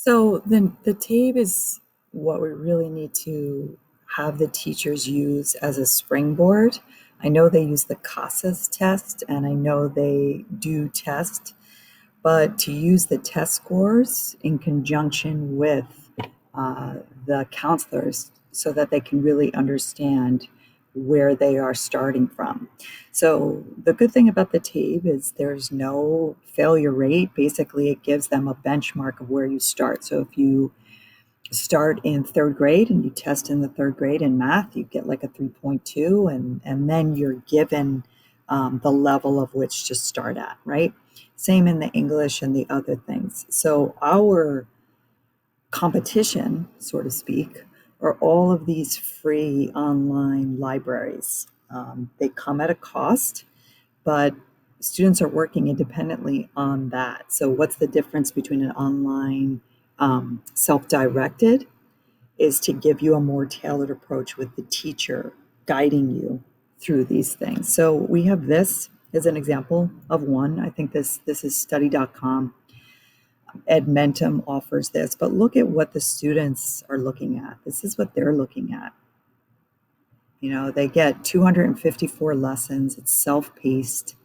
So then the TABE is what we really need to have the teachers use as a springboard. I know they use the CASAS test and I know they do test, but to use the test scores in conjunction with the counselors so that they can really understand where they are starting from. So the good thing about the TABE is there's no failure rate. Basically, it gives them a benchmark of where you start. So if you start in third grade and you test in the third grade in math, you get like a 3.2, and then you're given the level of which to start at, right? Same in the English and the other things. So our competition, so to speak, are all of these free online libraries. They come at a cost, but students are working independently on that. So, what's the difference between an online self-directed is to give you a more tailored approach with the teacher guiding you through these things. So, we have this as an example of one. I think this is study.com. Edmentum offers this, but look at what the students are looking at. This is what they're looking at. They get 254 lessons. It's self-paced.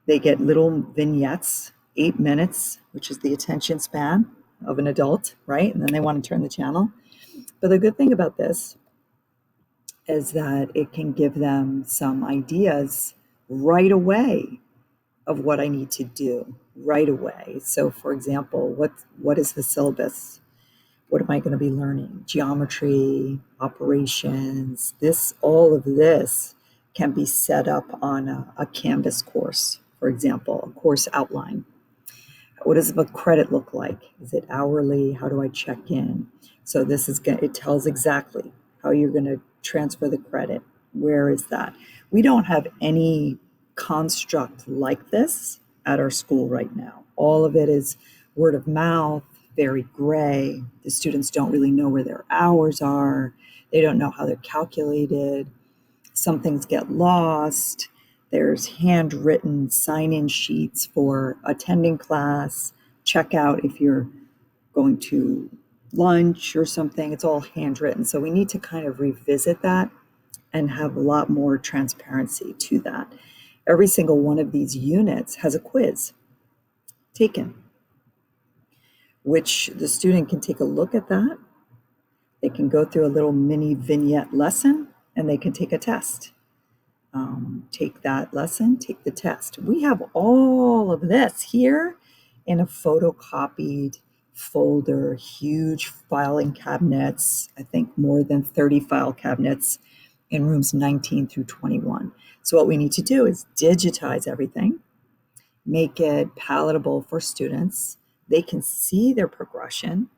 They get little vignettes, 8 minutes, which is the attention span of an adult, right? And then they want to turn the channel. But the good thing about this is that it can give them some ideas right away of what I need to do right away. So for example, what is the syllabus? What am I going to be learning? Geometry, operations, all of this can be set up on a Canvas course, for example, a course outline. What does the credit look like? Is it hourly? How do I check in? So it tells exactly how you're going to transfer the credit. Where is that? We don't have any construct like this at our school right now. All of it is word of mouth, very gray. The students don't really know where their hours are. They don't know how they're calculated. Some things get lost. There's handwritten sign-in sheets for attending class, checkout if you're going to lunch or something. It's all handwritten. So we need to kind of revisit that and have a lot more transparency to that. Every single one of these units has a quiz taken, which the student can take a look at that. They can go through a little mini vignette lesson and they can take a test. Take that lesson, take the test. We have all of this here in a photocopied folder, huge filing cabinets, I think more than 30 file cabinets in rooms 19 through 21. So what we need to do is digitize everything, make it palatable for students. They can see their progression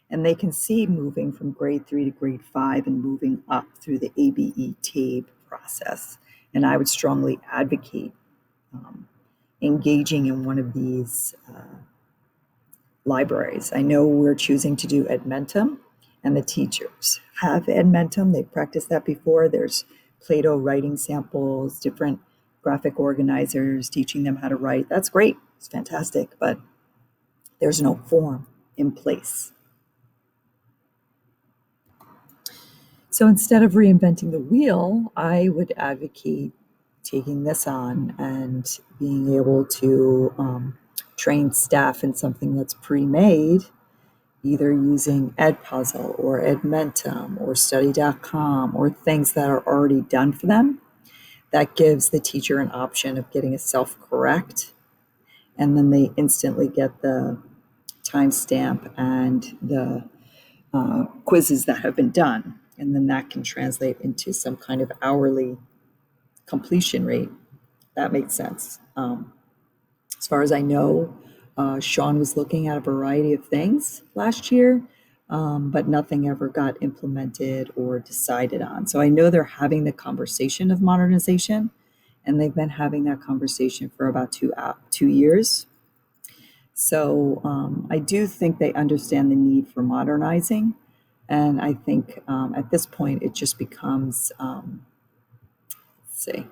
and they can see moving from grade 3 to grade 5 and moving up through the ABE TABE process. And I would strongly advocate engaging in one of these libraries. I know we're choosing to do Edmentum, and the teachers have Edmentum. They've practiced that before. There's Play-Doh writing samples, different graphic organizers teaching them how to write. That's great. It's fantastic, but there's no form in place. So instead of reinventing the wheel, I would advocate taking this on and being able to train staff in something that's pre-made, either using Edpuzzle or Edmentum or Study.com or things that are already done for them. That gives the teacher an option of getting a self-correct, and then they instantly get the timestamp and the quizzes that have been done. And then that can translate into some kind of hourly completion rate. That makes sense. As far as I know, Sean was looking at a variety of things last year, but nothing ever got implemented or decided on. So I know they're having the conversation of modernization, and they've been having that conversation for about 2 years. So I do think they understand the need for modernizing. And I think at this point, it just becomes, let's see,